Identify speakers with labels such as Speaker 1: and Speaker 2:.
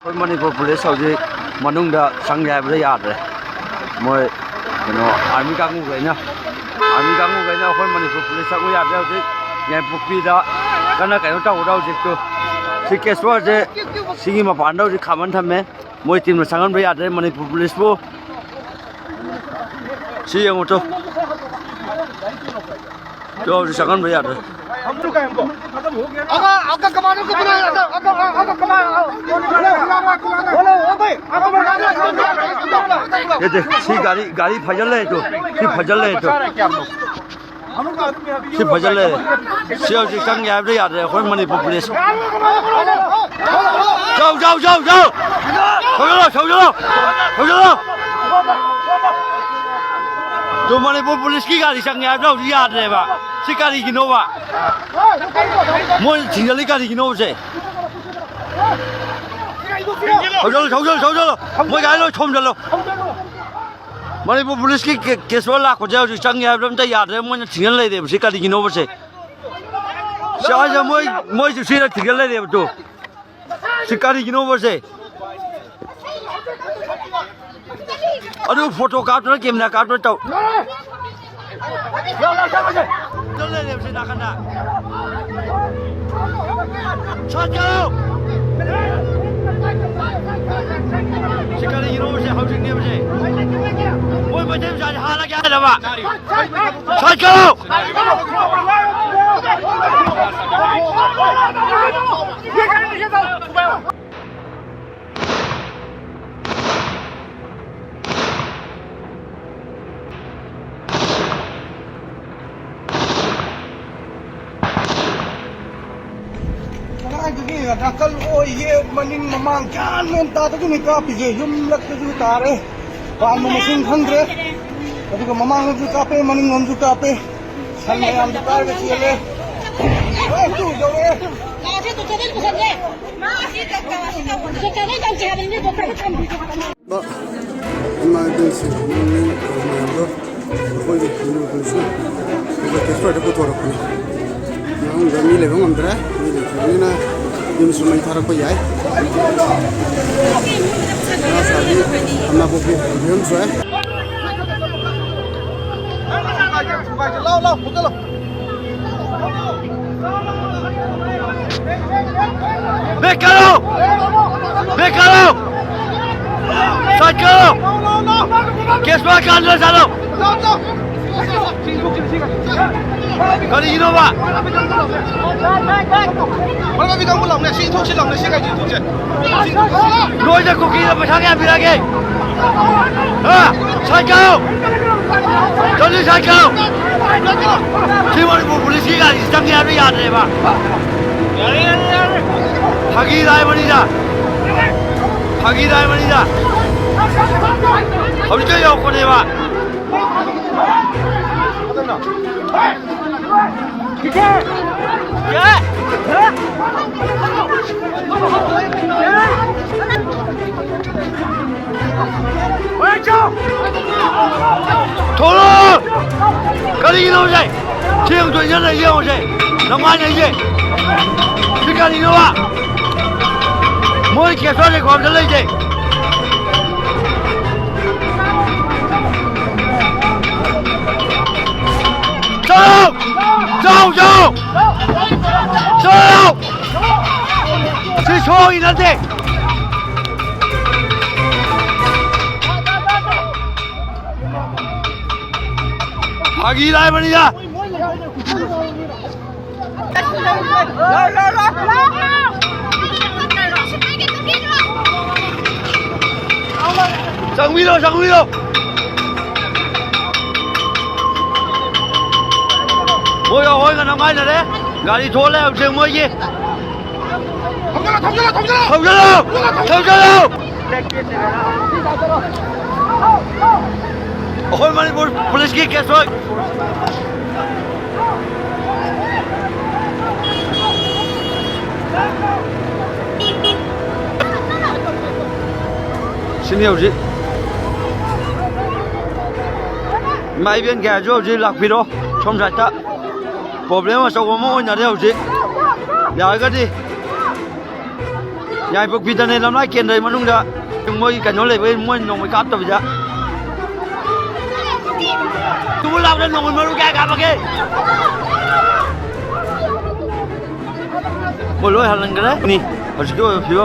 Speaker 1: Manipur police हौजी मनुंगदा संगे हाबदा यादरे मोय कनो आर्मी कांगु गैना अखोय मणिपुर पुलिस संगु यादरे हौजी याय पुक्पीदा कना कनो ताउदा हौजी तो सि केसवा जे सिगी मपानदा हौजी खामन थमे मोय टीम संगन बे यादरे मणिपुर पुलिस बो सि यंगो तो हौजी संगन बे यादरे
Speaker 2: आका कमांडर को बुलाया आका
Speaker 1: ये देख सी गाड़ी फजल है तो सी फजल है तो सी फजल है सी हौजी संग याबदे यादरे अखोय मणिपुर पुलिस जाओ तो मणिपुर पुलिस की गाड़ी संग याबदे हौजी यादरे बा सी गाड़ी की नोवा मोय थिंगली गाड़ी की नोवा से हौजलो मोय गाड़ी लो छोम जलो मणिपुर पुलिस की केसवा लाखो जाओ जो चंग याब रम त याद रे मोय थिंगल ले दे से गाड़ी की नोवा से शाज मोय जो सीरा थिंगल ले दे तो से गाड़ी की नोवा से अरु फोटो काट र कैमरा काट र तो ले ले से नाखना शॉट करो शिकारी हीरो से हाउसिंग ने बजे ओए बजे जा हारा क्या है दबा शॉट करो ये कर नीचे दो nakal o ye maning mamang kan mon ta ta ni ka pi je yum lak ju ta re pa mo masin khangre adu ko mamang ju ka pe maning ngom ju ka pe san me am ta re chi le o tu jo re na je to chale ko samle ma si ta ka si ta ko chale jang che ha ni to ka cham ba ma de se ni ko ko ji ni ko su ko ke sto de ko to ro ko na ngam ni le ngam dra ni le ni na यूं सुमई थारा को याय ना सारी हमना को भी हम सो है लो चलो बेकरो साइड करो केसवा कान ले चलो गाड़ी Innova Mana bilang pulang ni, si itu silang ni, si kaji itu je. Noi je kuki dah pasang yang bilang ke. Cycle, jadi cycle. Si Malipuर पुलिस की गाड़ी संग यार भी याद रहे बा. भागीदार बनी जा. हम तो यो कोने बा. Thôi cái gì đâu vậy? Chiêng tuổi nhân này yêu vậy? Làm ai này vậy? Cái gì đâu ạ? Mỗi kiểm soát thì còn cái gì vậy? Sao? Chỉ cho ý là gì? भागीदार बनी जा संगी लो Ôi ôi là năm ai là đấy गाड़ी थोड़ ले अब से मोई ये थम चलो ओए मणिपुर पुलिस की केस हो Sini hꯧji mai biên kẻ jo houji lak piro chom sai ta problem mà sao có mỗi nhà đeo houji ya cái đi
Speaker 3: ยายพวกพี่ตาเนี่ยลำไรเกียนเลยมันนุ่งเด้อถึงมวยกันโน่เลยเว้ยมวยนงไปกับตัวไปจ้ะดูเราเนี่ยนงมันมาลูกแกกับมาเกบอลเลยหันหลังกันเลยนี่เอาชิคกี้พายพี่